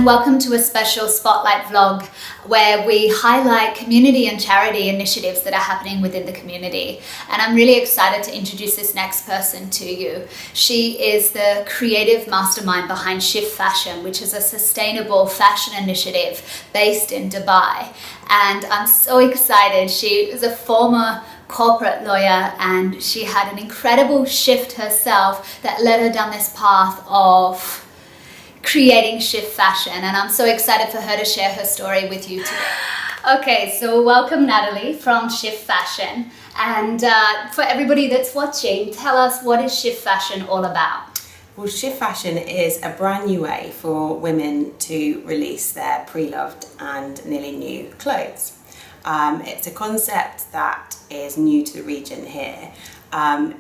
and welcome to a special Spotlight vlog where we highlight community and charity initiatives that are happening within the community. And I'm really excited to introduce this next person to you. She is the creative mastermind behind Shift Fashion, which is a sustainable fashion initiative based in Dubai. And I'm so excited. She is a former corporate lawyer and she had an incredible shift herself that led her down this path of creating Shift Fashion, and I'm so excited for her to share her story with you today. Okay, so welcome Natalie from Shift Fashion, and for everybody that's watching, tell us, what is Shift Fashion all about? Well, Shift Fashion is a brand new way for women to release their pre-loved and nearly new clothes. It's a concept that is new to the region here.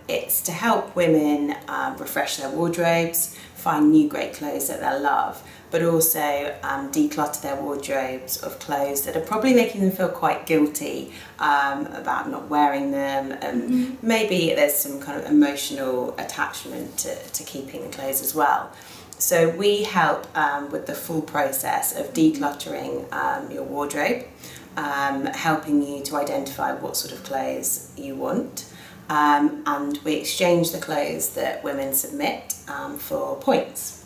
It's to help women refresh their wardrobes, find new great clothes that they love, but also declutter their wardrobes of clothes that are probably making them feel quite guilty about not wearing them, and maybe there's some kind of emotional attachment to keeping the clothes as well. So we help with the full process of decluttering your wardrobe, helping you to identify what sort of clothes you want. And we exchange the clothes that women submit for points.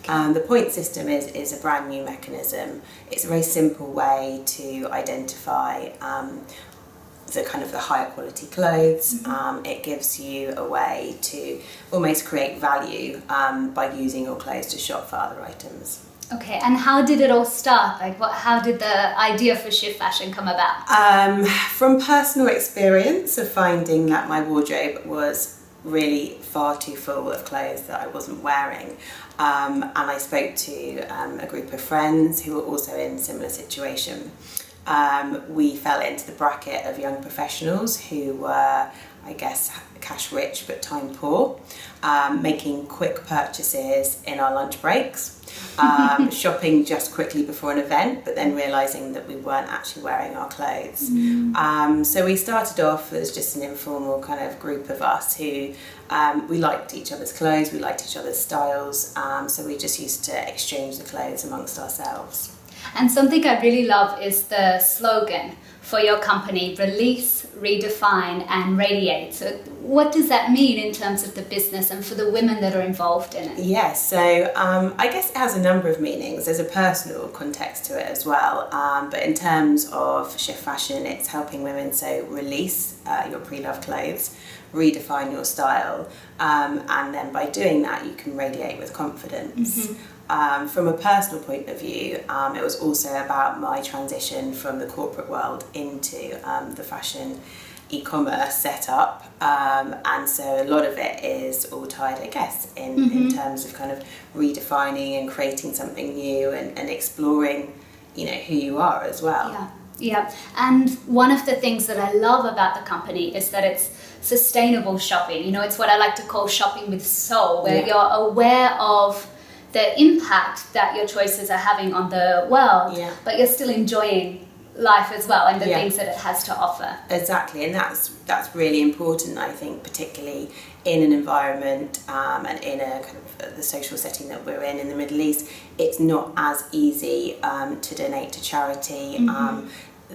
The point system is a brand new mechanism. It's a very simple way to identify the higher quality clothes. It gives you a way to almost create value by using your clothes to shop for other items. Okay, and how did it all start? How did the idea for Shift Fashion come about? From personal experience of finding that my wardrobe was really far too full of clothes that I wasn't wearing. And I spoke to a group of friends who were also in a similar situation. We fell into the bracket of young professionals who were, I guess, cash rich but time poor, making quick purchases in our lunch breaks, shopping just quickly before an event, but then realising that we weren't actually wearing our clothes. So we started off as just an informal kind of group of us who we liked each other's clothes, we liked each other's styles, so we just used to exchange the clothes amongst ourselves. And something I really love is the slogan for your company: release, redefine and radiate. So what does that mean in terms of the business and for the women that are involved in it? Yes, so I guess it has a number of meanings. There's a personal context to it as well, but in terms of Shift Fashion, it's helping women release your pre-loved clothes, redefine your style, and then by doing that you can radiate with confidence. From a personal point of view, it was also about my transition from the corporate world into the fashion e-commerce setup, and so a lot of it is all tied, I guess, in terms of kind of redefining and creating something new and exploring, who you are as well. Yeah, and one of the things that I love about the company is that it's sustainable shopping. It's what I like to call shopping with soul, where you're aware of the impact that your choices are having on the world, but you're still enjoying life as well and the things that it has to offer. Exactly, and that's really important, I think, particularly in an environment and in a kind of the social setting that we're in the Middle East. It's not as easy to donate to charity.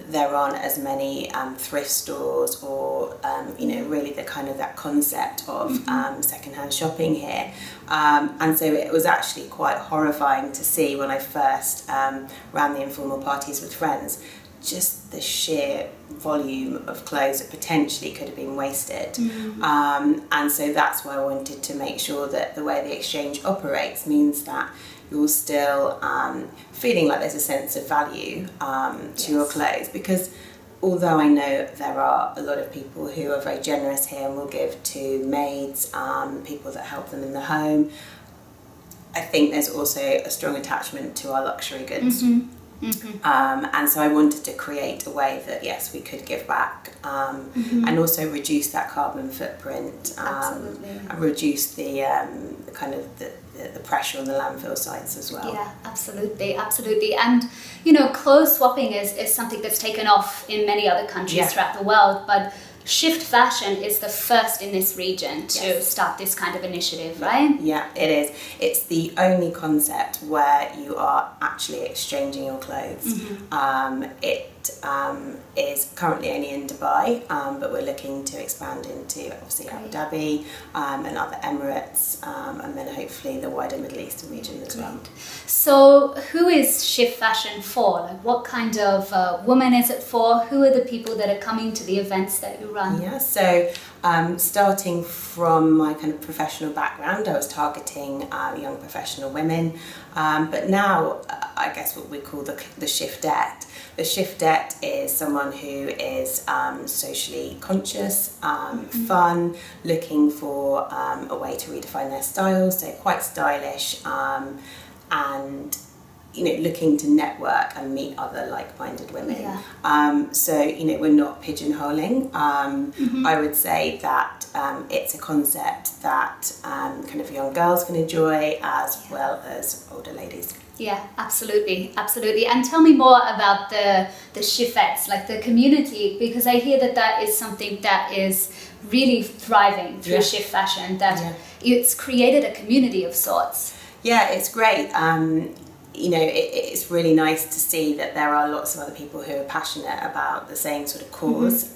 There aren't as many thrift stores or really the kind of that concept of secondhand shopping here, and so it was actually quite horrifying to see when I first ran the informal parties with friends, just the sheer volume of clothes that potentially could have been wasted. And so that's why I wanted to make sure that the way the exchange operates means that you're still feeling like there's a sense of value to your clothes, because although I know there are a lot of people who are very generous here and will give to maids, people that help them in the home, I think there's also a strong attachment to our luxury goods. And so I wanted to create a way that, yes, we could give back and also reduce that carbon footprint, and reduce the kind of the pressure on the landfill sites as well. Yeah, absolutely. And clothes swapping is something that's taken off in many other countries throughout the world, but Shift Fashion is the first in this region to start this kind of initiative, right? Yeah, it is. It's the only concept where you are actually exchanging your clothes. It is currently only in Dubai, but we're looking to expand into obviously Abu Dhabi and other Emirates, and then hopefully the wider Middle Eastern region as well. So who is Shift Fashion for? Like, what kind of woman is it for? Who are the people that are coming to the events that you run? Yeah, so starting from my kind of professional background, I was targeting young professional women, but now I guess what we call the shiftette. The shiftette is someone who is socially conscious, fun, looking for a way to redefine their style, so quite stylish, and looking to network and meet other like-minded women. So we're not pigeonholing. I would say that it's a concept that kind of young girls can enjoy as well as older ladies. Yeah, absolutely. And tell me more about the shiftettes, like the community, because I hear that is something that is really thriving through Shift Fashion, that it's created a community of sorts. Yeah, it's great. It's really nice to see that there are lots of other people who are passionate about the same sort of cause.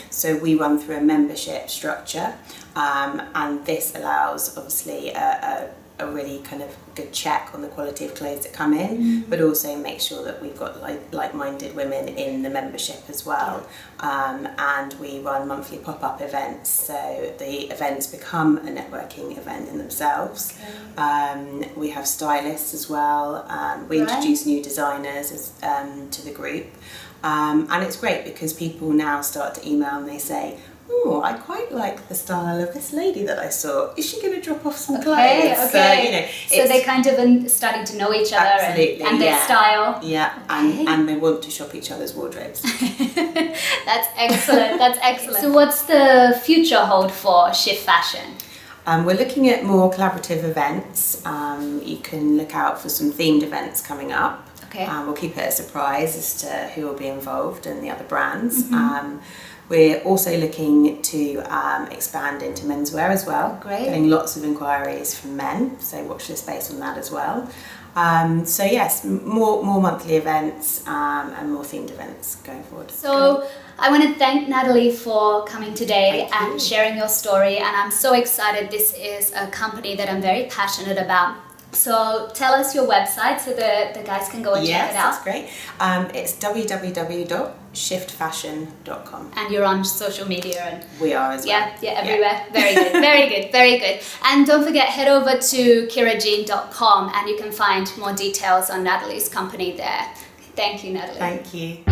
So we run through a membership structure, and this allows obviously a really kind of good check on the quality of clothes that come in, but also make sure that we've got like-minded women in the membership as well. And we run monthly pop-up events, so the events become a networking event in themselves. We have stylists as well. We introduce new designers to the group, and it's great because people now start to email and they say, oh, I quite like the style of this lady that I saw. Is she going to drop off some clothes? So they kind of starting to know each other and their style. Yeah, and they want to shop each other's wardrobes. That's excellent. So what's the future hold for Shift Fashion? We're looking at more collaborative events. You can look out for some themed events coming up. We'll keep it a surprise as to who will be involved and the other brands. We're also looking to expand into menswear as well. Getting lots of inquiries from men, so watch this space on that as well. So yes, more monthly events and more themed events going forward. So I want to thank Natalie for coming today and sharing your story, and I'm so excited. This is a company that I'm very passionate about. So tell us your website so the guys can go and check it out. Yes, that's great. It's www.shiftfashion.com. And you're on social media and we are as well. Yeah, everywhere. Very good, very good. And don't forget, head over to kirajean.com and you can find more details on Natalie's company there. Thank you, Natalie. Thank you.